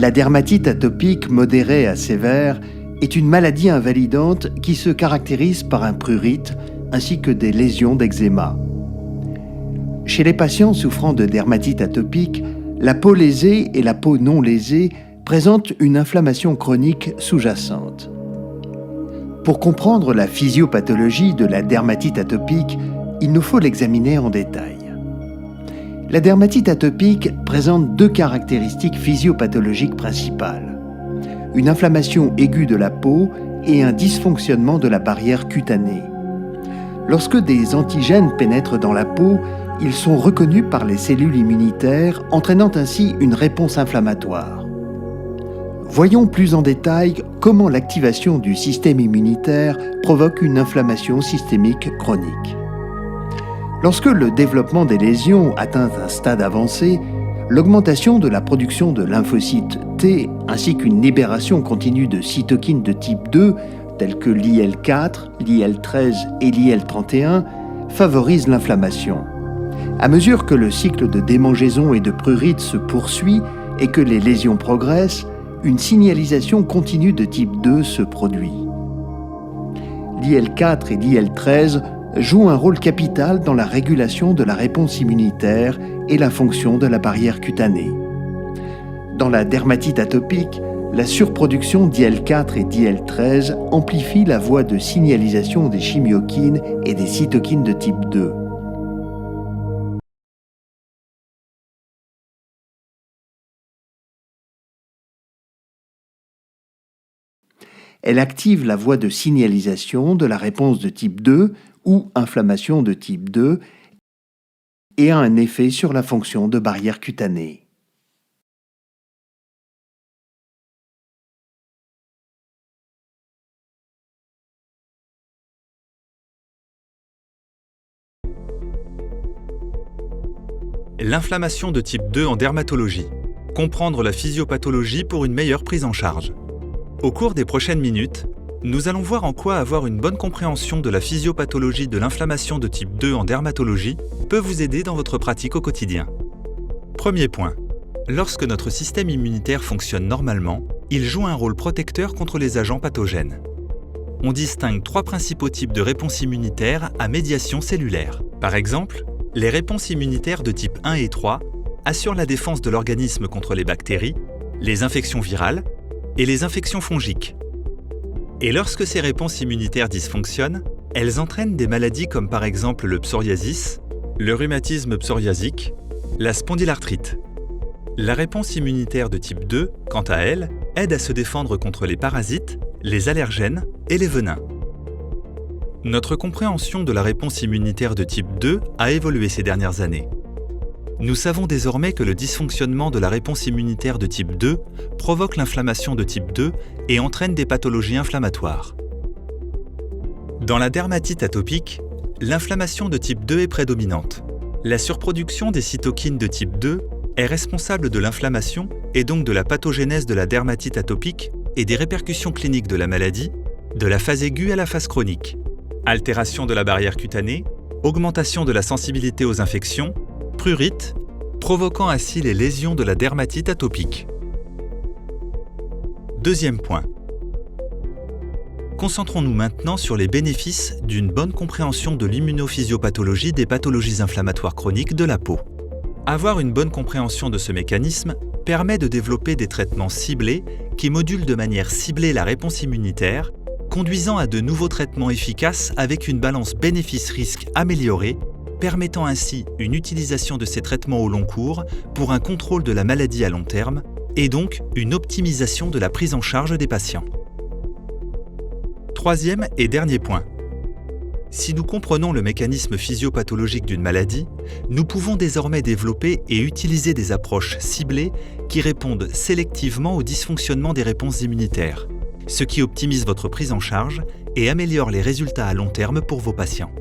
La dermatite atopique modérée à sévère est une maladie invalidante qui se caractérise par un prurite ainsi que des lésions d'eczéma. Chez les patients souffrant de dermatite atopique, la peau lésée et la peau non lésée présentent une inflammation chronique sous-jacente. Pour comprendre la physiopathologie de la dermatite atopique, il nous faut l'examiner en détail. La dermatite atopique présente deux caractéristiques physiopathologiques principales: une inflammation aiguë de la peau et un dysfonctionnement de la barrière cutanée. Lorsque des antigènes pénètrent dans la peau, ils sont reconnus par les cellules immunitaires, entraînant ainsi une réponse inflammatoire. Voyons plus en détail comment l'activation du système immunitaire provoque une inflammation systémique chronique. Lorsque le développement des lésions atteint un stade avancé, l'augmentation de la production de lymphocytes T ainsi qu'une libération continue de cytokines de type 2 telles que l'IL-4, l'IL-13 et l'IL-31 favorisent l'inflammation. À mesure que le cycle de démangeaison et de prurite se poursuit et que les lésions progressent, une signalisation continue de type 2 se produit. L'IL-4 et l'IL-13 jouent un rôle capital dans la régulation de la réponse immunitaire et la fonction de la barrière cutanée. Dans la dermatite atopique, la surproduction d'IL-4 et d'IL-13 amplifie la voie de signalisation des chimiokines et des cytokines de type 2. Elle active la voie de signalisation de la réponse de type 2 ou inflammation de type 2 et a un effet sur la fonction de barrière cutanée. L'inflammation de type 2 en dermatologie. Comprendre la physiopathologie pour une meilleure prise en charge. Au cours des prochaines minutes, nous allons voir en quoi avoir une bonne compréhension de la physiopathologie de l'inflammation de type 2 en dermatologie peut vous aider dans votre pratique au quotidien. Premier point. Lorsque notre système immunitaire fonctionne normalement, il joue un rôle protecteur contre les agents pathogènes. On distingue trois principaux types de réponses immunitaires à médiation cellulaire. Par exemple, les réponses immunitaires de type 1 et 3 assurent la défense de l'organisme contre les bactéries, les infections virales et les infections fongiques. Et lorsque ces réponses immunitaires dysfonctionnent, elles entraînent des maladies comme par exemple le psoriasis, le rhumatisme psoriasique, la spondylarthrite. La réponse immunitaire de type 2, quant à elle, aide à se défendre contre les parasites, les allergènes et les venins. Notre compréhension de la réponse immunitaire de type 2 a évolué ces dernières années. Nous savons désormais que le dysfonctionnement de la réponse immunitaire de type 2 provoque l'inflammation de type 2 et entraîne des pathologies inflammatoires. Dans la dermatite atopique, l'inflammation de type 2 est prédominante. La surproduction des cytokines de type 2 est responsable de l'inflammation et donc de la pathogénèse de la dermatite atopique et des répercussions cliniques de la maladie, de la phase aiguë à la phase chronique. Altération de la barrière cutanée, augmentation de la sensibilité aux infections, prurite, provoquant ainsi les lésions de la dermatite atopique. Deuxième point. Concentrons-nous maintenant sur les bénéfices d'une bonne compréhension de l'immunophysiopathologie des pathologies inflammatoires chroniques de la peau. Avoir une bonne compréhension de ce mécanisme permet de développer des traitements ciblés qui modulent de manière ciblée la réponse immunitaire, conduisant à de nouveaux traitements efficaces avec une balance bénéfice-risque améliorée, permettant ainsi une utilisation de ces traitements au long cours pour un contrôle de la maladie à long terme et donc une optimisation de la prise en charge des patients. Troisième et dernier point. Si nous comprenons le mécanisme physiopathologique d'une maladie, nous pouvons désormais développer et utiliser des approches ciblées qui répondent sélectivement au dysfonctionnement des réponses immunitaires, ce qui optimise votre prise en charge et améliore les résultats à long terme pour vos patients.